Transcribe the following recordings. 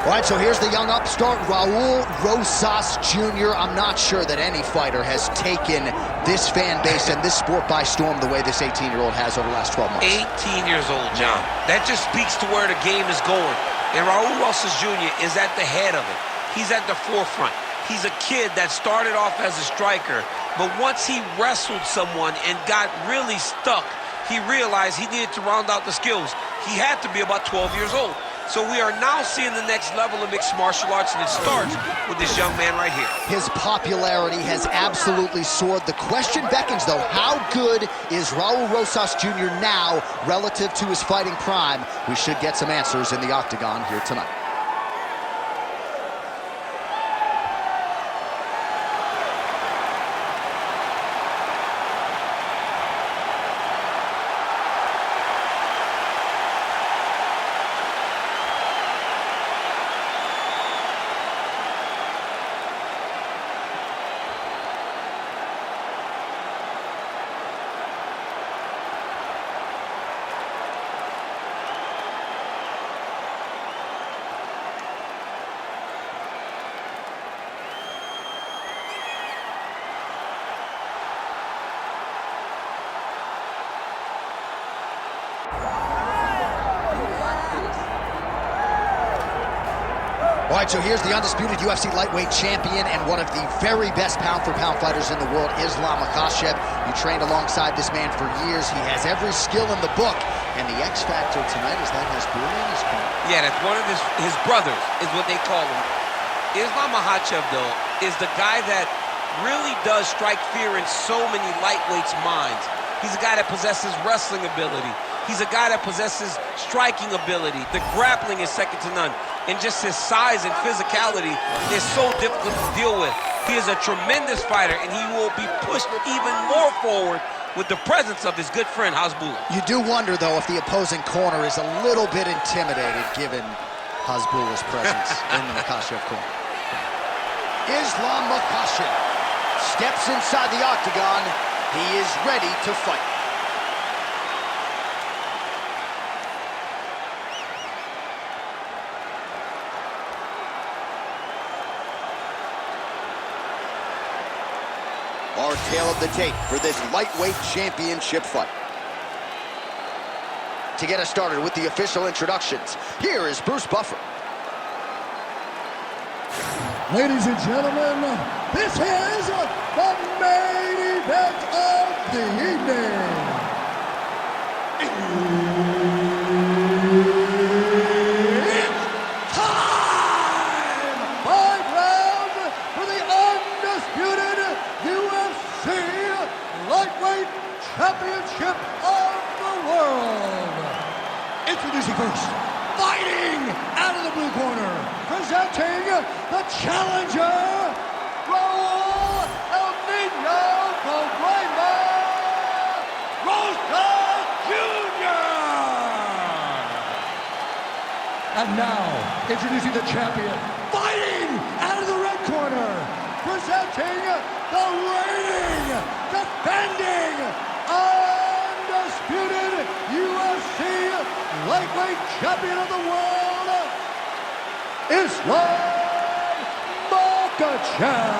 All right, so here's the young upstart, Raul Rosas Jr. I'm not sure that any fighter has taken this fan base and this sport by storm the way this 18-year-old has over the last 12 months. 18 years old, John. That just speaks to where the game is going. And Raul Rosas Jr. is at the head of it. He's at the forefront. He's a kid that started off as a striker, but once he wrestled someone and got really stuck, he realized he needed to round out the skills. He had to be about 12 years old. So we are now seeing the next level of mixed martial arts, and it starts with this young man right here. His popularity has absolutely soared. The question beckons, though, how good is Raul Rosas Jr. now relative to his fighting prime? We should get some answers in the octagon here tonight. All right, so here's the undisputed UFC lightweight champion and one of the very best pound-for-pound fighters in the world, Islam Makhachev. You trained alongside this man for years. He has every skill in the book. And the X factor tonight is that Hasbulla in his corner. Yeah, that's one of his brothers, is what they call him. Islam Makhachev, though, is the guy that really does strike fear in so many lightweights' minds. He's a guy that possesses wrestling ability. He's a guy that possesses striking ability. The grappling is second to none. And just his size and physicality is so difficult to deal with. He is a tremendous fighter, and he will be pushed even more forward with the presence of his good friend, Hasbulla. You do wonder, though, if the opposing corner is a little bit intimidated given Hasbulla's presence in the Makhachev corner. Islam Makhachev steps inside the octagon. He is ready to fight. Our tale of the tape for this lightweight championship fight. To get us started with the official introductions, here is Bruce Buffer. Ladies and gentlemen, this is the main event of the evening. It's time! 5 rounds for the undisputed UFC Lightweight Championship of the world. Introducing first, fighting out of the blue corner, presenting the challenger, Raul El Niño Problema Rosas Jr. And now, introducing the champion, fighting out of the red corner, presenting the reigning, defending, undisputed UFC lightweight champion of the world, Islam Makhachev.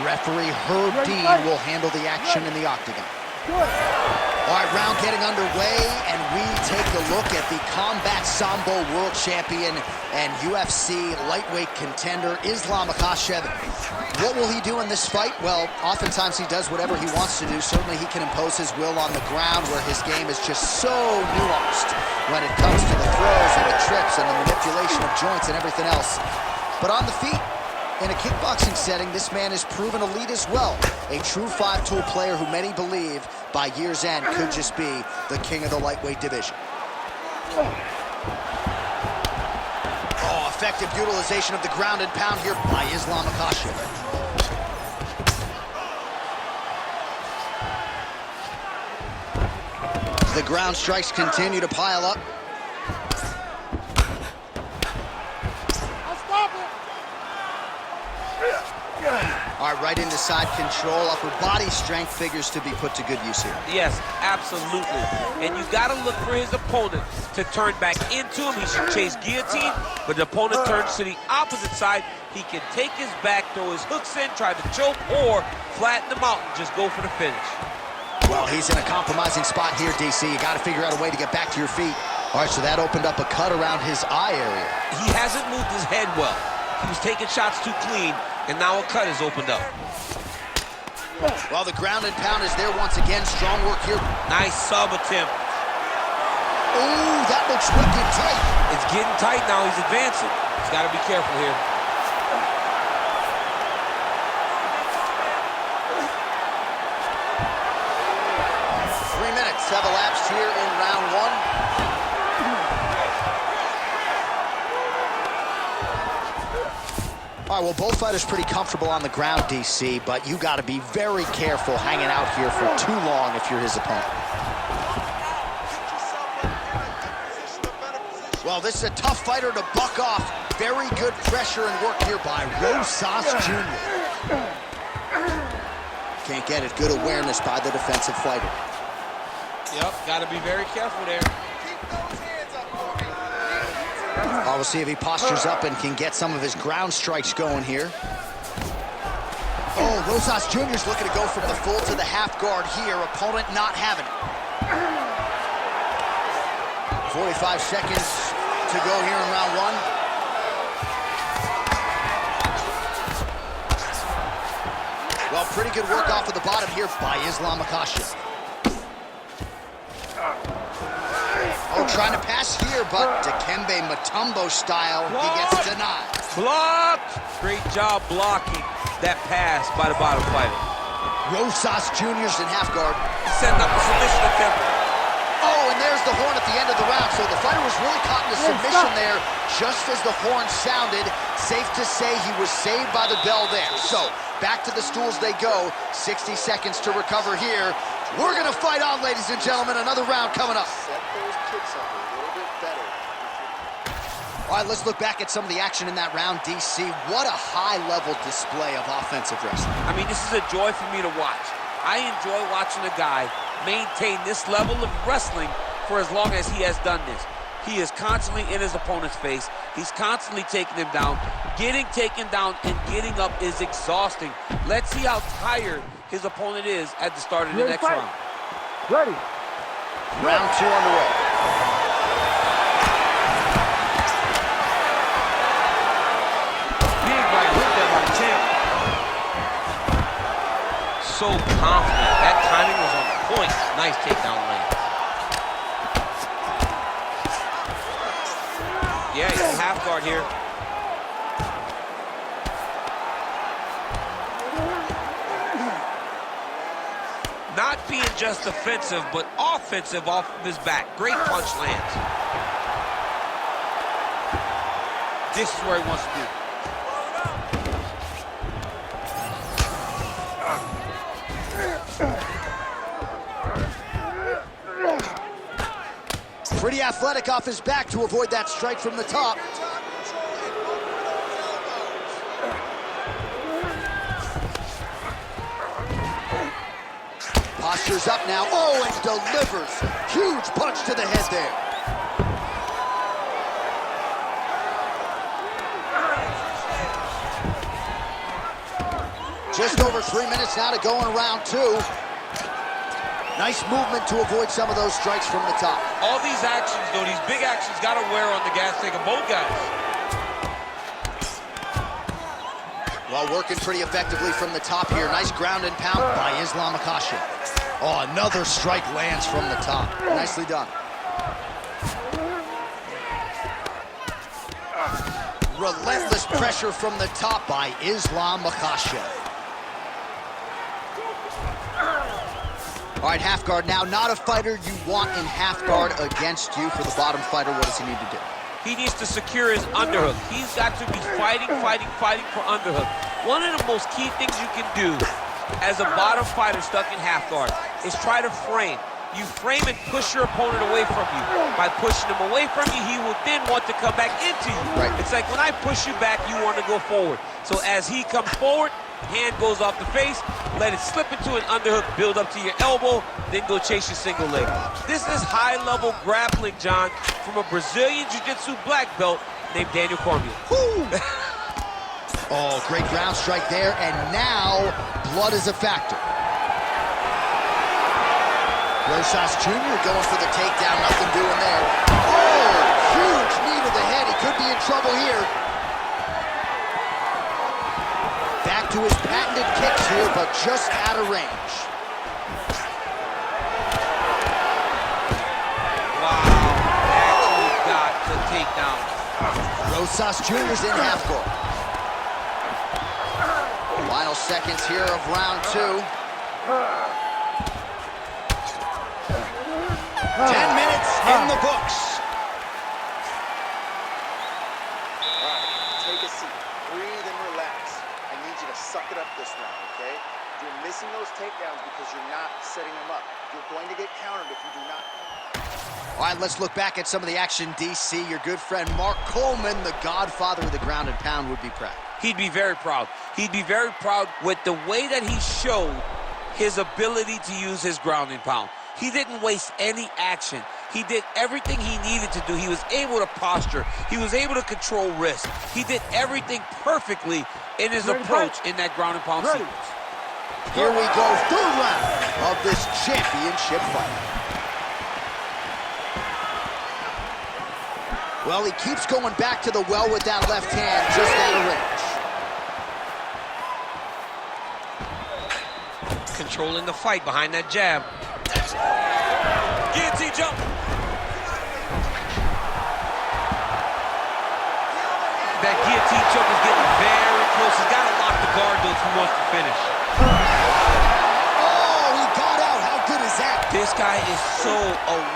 Referee Herb Dean will handle the action in the octagon. All right, round getting underway, and we take a look at the Combat Sambo world champion and UFC lightweight contender, Islam Makhachev. What will he do in this fight? Well, oftentimes he does whatever he wants to do. Certainly he can impose his will on the ground, where his game is just so nuanced when it comes to the throws and the trips and the manipulation of joints and everything else. But on the feet, in a kickboxing setting, this man is proven elite as well. A true five-tool player who many believe by year's end could just be the king of the lightweight division. Oh, effective utilization of the ground and pound here by Islam Makhachev. The ground strikes continue to pile up. All right, right into side control. Upper body strength figures to be put to good use here. Yes, absolutely. And you got to look for his opponent to turn back into him. He should chase guillotine, but the opponent turns to the opposite side. He can take his back, throw his hooks in, try to choke, or flatten him out and just go for the finish. Well, he's in a compromising spot here, DC. You got to figure out a way to get back to your feet. All right, so that opened up a cut around his eye area. He hasn't moved his head well. He was taking shots too clean, and now a cut is opened up. Well, the ground and pound is there once again. Strong work here. Nice sub attempt. Ooh, that looks wicked tight. It's getting tight now. He's advancing. He's got to be careful here. Have elapsed here in round one. All right, well, both fighters pretty comfortable on the ground, DC, but you got to be very careful hanging out here for too long if you're his opponent. Well, this is a tough fighter to buck off. Very good pressure and work here by Rosas Jr. Can't get it. Good awareness by the defensive fighter. Yep, got to be very careful there. We'll see if he postures up and can get some of his ground strikes going here. Oh, Rosas Jr.'s looking to go from the full to the half guard here. Opponent not having it. 45 seconds to go here in round one. Well, pretty good work off of the bottom here by Makhachev. Oh, trying to pass here, but Dikembe Mutombo style, he gets denied. Blocked! Great job blocking that pass by the bottom fighter. Rosas Jr.'s in half guard. Setting up a submission attempt. Oh, and there's the horn at the end of the round. So the fighter was really caught in a submission there just as the horn sounded. Safe to say he was saved by the bell there. So back to the stools they go. 60 seconds to recover here. We're going to fight on, ladies and gentlemen. Another round coming up. Set those kicks up a little bit better. All right, let's look back at some of the action in that round, DC. What a high-level display of offensive wrestling. I mean, this is a joy for me to watch. I enjoy watching a guy maintain this level of wrestling for as long as he has done this. He is constantly in his opponent's face. He's constantly taking him down. Getting taken down and getting up is exhausting. Let's see how tired his opponent is at the start of the next round. Ready. Round two on the road. Big right hook there by the champ. So confident. That timing was on point. Nice takedown lane. Yeah, he's in half guard here. Not being just defensive, but offensive off of his back. Great punch lands. This is where he wants to be. Pretty athletic off his back to avoid that strike from the top. Postures up now. Oh, and delivers. Huge punch to the head there. Just over 3 minutes now to go in round two. Nice movement to avoid some of those strikes from the top. All these actions, though, these big actions, got to wear on the gas tank of both guys. Well, working pretty effectively from the top here. Nice ground and pound by Makhachev. Oh, another strike lands from the top. Nicely done. Relentless pressure from the top by Makhachev. All right, half guard now. Not a fighter you want in half guard against you. For the bottom fighter, what does he need to do? He needs to secure his underhook. He's got to be fighting for underhook. One of the most key things you can do as a bottom fighter stuck in half guard is try to frame. You frame and push your opponent away from you. By pushing him away from you, he will then want to come back into you. Right. It's like when I push you back, you want to go forward. So as he comes forward, hand goes off the face, let it slip into an underhook, build up to your elbow, then go chase your single leg. This is high-level grappling, John, from a Brazilian Jiu-Jitsu black belt named Daniel Cormier. Oh, great ground strike there, and now blood is a factor. Rosas Jr. going for the takedown, nothing doing there. Oh, huge knee to the head. He could be in trouble here. Back to his patented kicks here, but just out of range. Wow, actually got the takedown. Rosas Jr.'s in half guard. Final seconds here of round 2. 10 minutes in the books. All right, take a seat, breathe and relax. I need you to suck it up this round, okay? You're missing those takedowns because you're not setting them up. You're going to get countered if you do not. All right, let's look back at some of the action, DC. Your good friend Mark Coleman, the godfather of the ground and pound, would be proud. He'd be very proud. He'd be very proud with the way that he showed his ability to use his ground and pound. He didn't waste any action. He did everything he needed to do. He was able to posture. He was able to control wrist. He did everything perfectly in his approach in that ground and pound sequence. Here we go, third round of this championship fight. Well, he keeps going back to the well with that left hand, just out of range. Controlling the fight behind that jab. Guillotine jump. That guillotine choke is getting very close. He's got to lock the guard though if he wants to finish. Oh, he got out. How good is that? This guy is so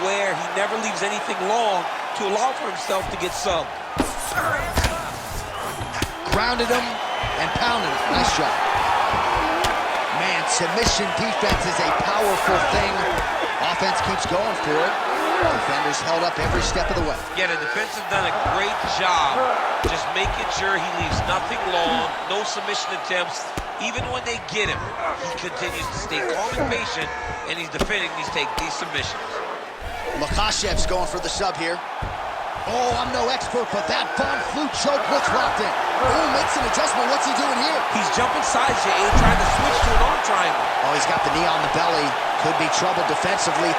aware. He never leaves anything long to allow for himself to get subbed. Grounded him and pounded him. Nice shot. Man, submission defense is a powerful thing. Offense keeps going for it. Defenders held up every step of the way. Yeah, the defense has done a great job just making sure he leaves nothing long, no submission attempts. Even when they get him, he continues to stay calm and patient, and he's defending these submissions. Makhachev's going for the sub here. Oh, I'm no expert, but that Von Flue choke looks locked in. Oh, makes an adjustment. What's he doing here? He's jumping sides, Jay, trying to switch to an arm triangle. Oh, he's got the knee on the belly. Could be trouble defensively.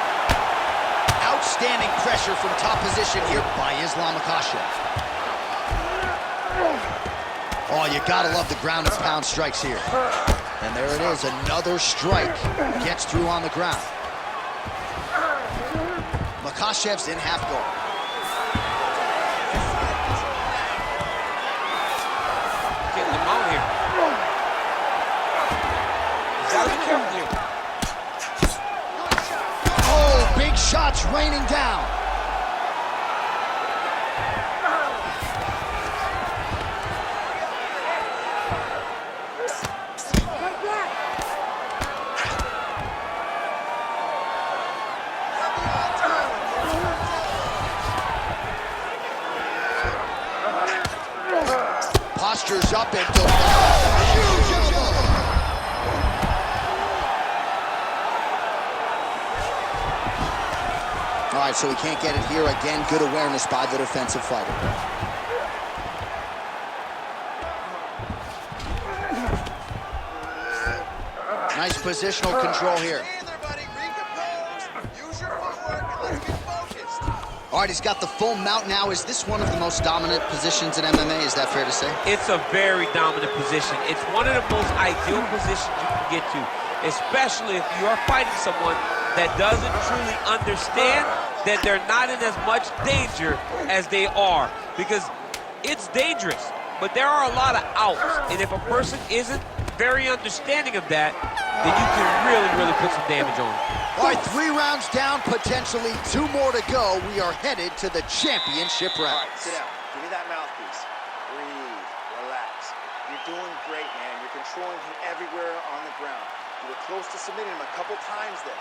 Outstanding pressure from top position here by Islam Makhachev. Oh, you gotta love the ground and pound strikes here. And there it is, another strike. Gets through on the ground. Makhachev's in half guard. Getting him out here. He's gotta be careful here. Oh, big shots raining down. Postures up and huge elbow. All right, so he can't get it here again. Good awareness by the defensive fighter. Nice positional control here. All right, he's got the full mount now. Is this one of the most dominant positions in MMA? Is that fair to say? It's a very dominant position. It's one of the most ideal positions you can get to, especially if you are fighting someone that doesn't truly understand that they're not in as much danger as they are. Because it's dangerous, but there are a lot of outs. And if a person isn't very understanding of that, then you can really put some damage on them. All right, 3 rounds down, potentially 2 more to go. We are headed to the championship round. All right, sit down. Give me that mouthpiece. Breathe. Relax. You're doing great, man. You're controlling him everywhere on the ground. You were close to submitting him a couple times there.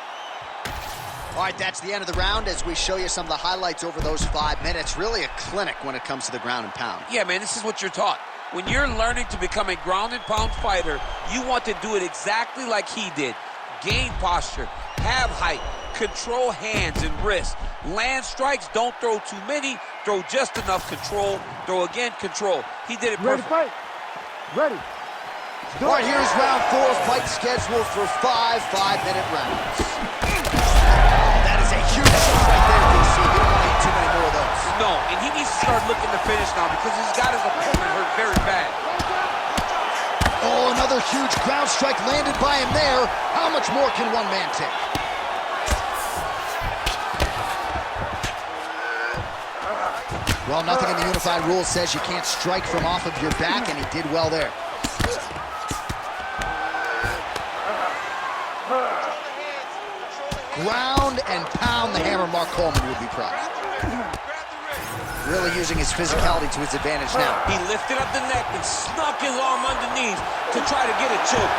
All right, that's the end of the round as we show you some of the highlights over those 5 minutes. Really a clinic when it comes to the ground and pound. Yeah, man, this is what you're taught. When you're learning to become a ground and pound fighter, you want to do it exactly like he did. Gain posture, have height, control hands and wrists. Land strikes, don't throw too many, throw just enough, control, throw again, control. He did it perfect. Ready to fight? Ready. All right, here's round 4, fight scheduled for 5 5-minute rounds. That is a huge shot right there, DC. You don't want to eat too many more of those. No, and he needs to start looking to finish now because he's got his opponent hurt very bad. Oh, another huge ground strike landed by him there. How much more can one man take? Well, nothing in the unified rules says you can't strike from off of your back, and he did well there. Ground and pound the hammer. Mark Coleman would be proud. Really using his physicality to his advantage now. He lifted up the neck and snuck his arm underneath to try to get a choke.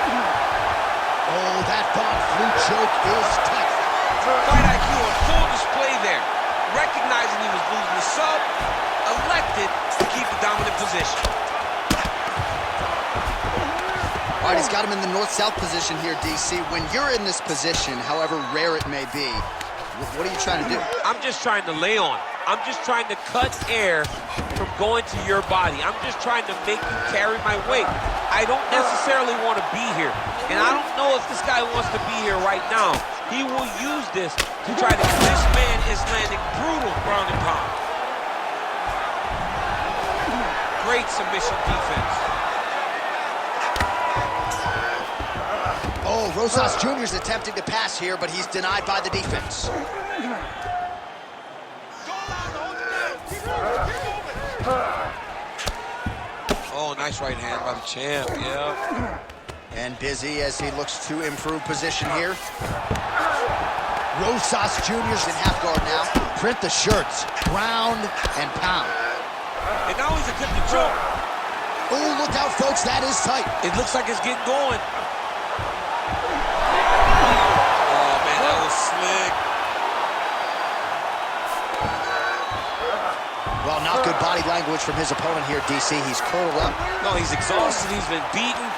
Oh, that Von Flue choke is tough. Fight IQ on full display there. Recognizing he was losing the sub, elected to keep the dominant position. All right, he's got him in the north-south position here, DC. When you're in this position, however rare it may be, what are you trying to do? I'm just trying to lay on. I'm just trying to cut air from going to your body. I'm just trying to make you carry my weight. I don't necessarily want to be here. And I don't know if this guy wants to be here right now. He will use this to try to... This man is landing brutal ground and pound. Great submission defense. Oh, Rosas Jr. is attempting to pass here, but he's denied by the defense. Oh, nice right hand by the champ, yeah. And busy as he looks to improve position here. Rosas Jr.'s in half guard now. Print the shirts, ground and pound. And now he's attempting to choke. Oh, look out, folks, that is tight. It looks like it's getting going. Oh, man, that was slick. Well, not good body language from his opponent here, DC. He's curled up. No, he's exhausted. He's been beaten.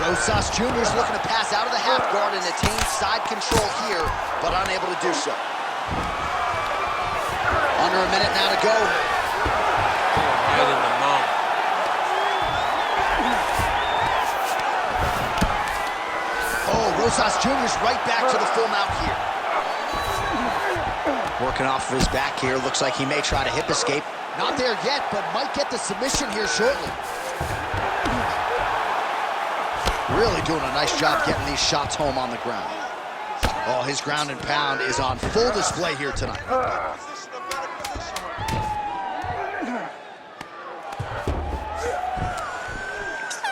Rosas Jr. is looking to pass out of the half guard and attain side control here, but unable to do so. Under a minute now to go. Right in the mouth. Oh, Rosas Jr. is right back to the full mount here. Working off of his back here. Looks like he may try to hip escape. Not there yet, but might get the submission here shortly. Really doing a nice job getting these shots home on the ground. Oh, his ground and pound is on full display here tonight.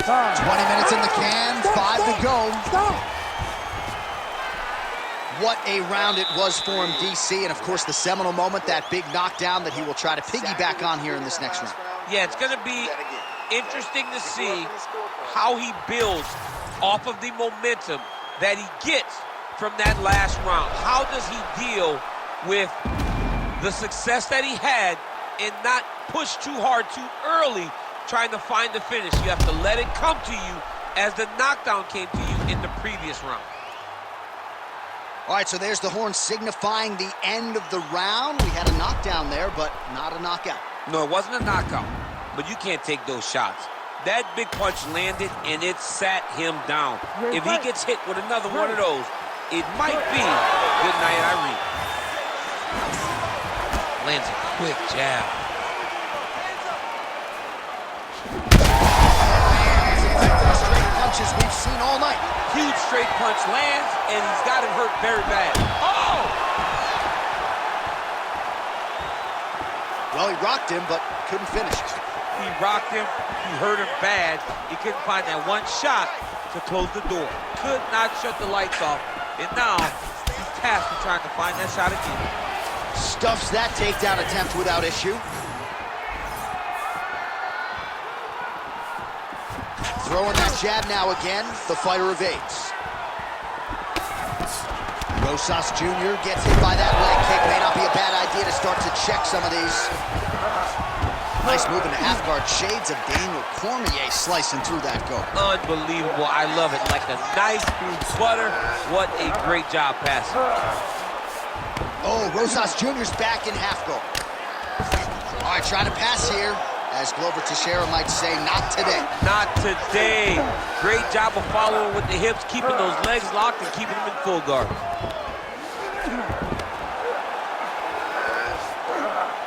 20 minutes in the can, 5 to go. What a round it was for him, DC, and of course the seminal moment, that big knockdown that he will try to piggyback on here in this next round. Yeah, it's going to be interesting to see how he builds off of the momentum that he gets from that last round. How does he deal with the success that he had and not push too hard too early trying to find the finish? You have to let it come to you as the knockdown came to you in the previous round. All right, so there's the horn signifying the end of the round. We had a knockdown there, but not a knockout. No, it wasn't a knockout, but you can't take those shots. That big punch landed, and it sat him down. If he gets hit with another one of those, it might be good night, Irene. Lands a quick jab. Straight punches we've seen all night. Huge straight punch lands, and he's got him hurt very bad. Oh! Well, he rocked him, but couldn't finish. He rocked him, he hurt him bad. He couldn't find that one shot to close the door. Could not shut the lights off, and now he's tasked with trying to find that shot again. Stuffs that takedown attempt without issue. Throwing that jab now again, the fighter evades. Rosas Jr. gets hit by that leg kick. May not be a bad idea to start to check some of these. Nice move into half guard. Shades of Daniel Cormier slicing through that goal. Unbelievable. I love it. Like a nice smooth sweater. What a great job passing. Oh, Rosas Jr.'s back in half guard. All right, trying to pass here. As Glover Teixeira might say, not today. Not today. Great job of following with the hips, keeping those legs locked and keeping them in full guard.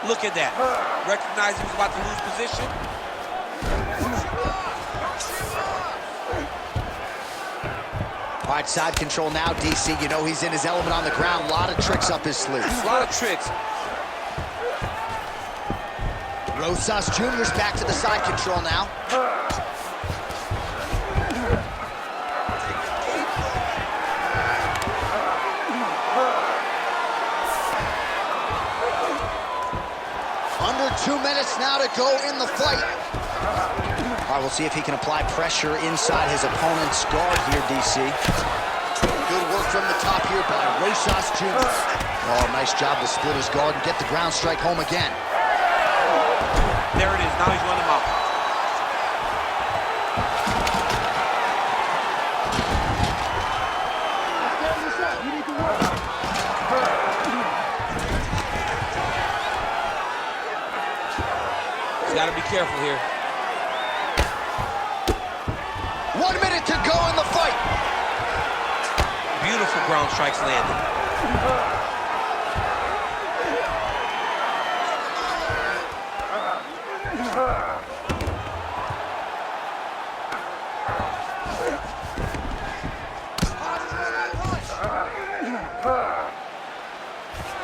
Look at that. Recognize he was about to lose position. All right, side control now, DC. You know he's in his element on the ground. A lot of tricks up his sleeve. A lot of tricks. Rosas Jr.'s back to the side control now. Under 2 minutes now to go in the fight. All right, we'll see if he can apply pressure inside his opponent's guard here, DC. Good work from the top here by Rosas Jr. Oh, nice job to split his guard and get the ground strike home again. There it is. Now he's running him out. He's got to be careful here. 1 minute to go in the fight. Beautiful ground strikes landed.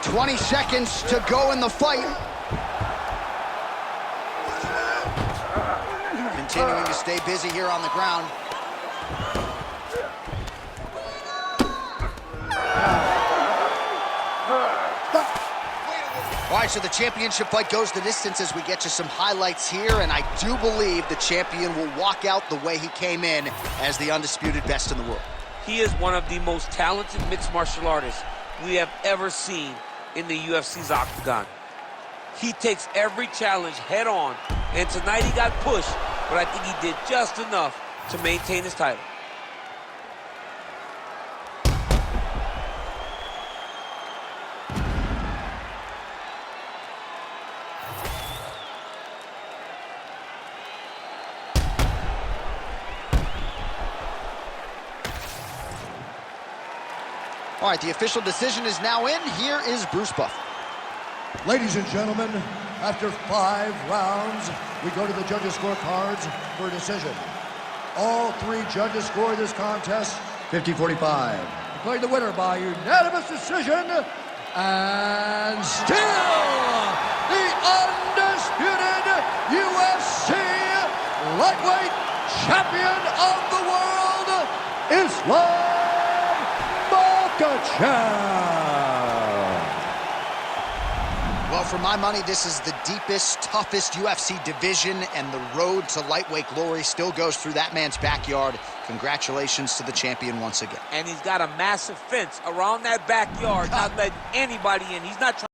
20 seconds to go in the fight. Continuing to stay busy here on the ground. All right, so the championship fight goes the distance as we get you some highlights here, and I do believe the champion will walk out the way he came in as the undisputed best in the world. He is one of the most talented mixed martial artists we have ever seen in the UFC's octagon. He takes every challenge head on, and tonight he got pushed, but I think he did just enough to maintain his title. All right, the official decision is now in. Here is Bruce Buffer. Ladies and gentlemen, after 5 rounds, we go to the judges' scorecards for a decision. All 3 judges scored this contest 50-45. Declared the winner by unanimous decision, and still the undisputed UFC lightweight champion of the world, Islam Makhachev. Well, for my money, this is the deepest, toughest UFC division, and the road to lightweight glory still goes through that man's backyard. Congratulations to the champion once again. And he's got a massive fence around that backyard, not letting anybody in. He's not trying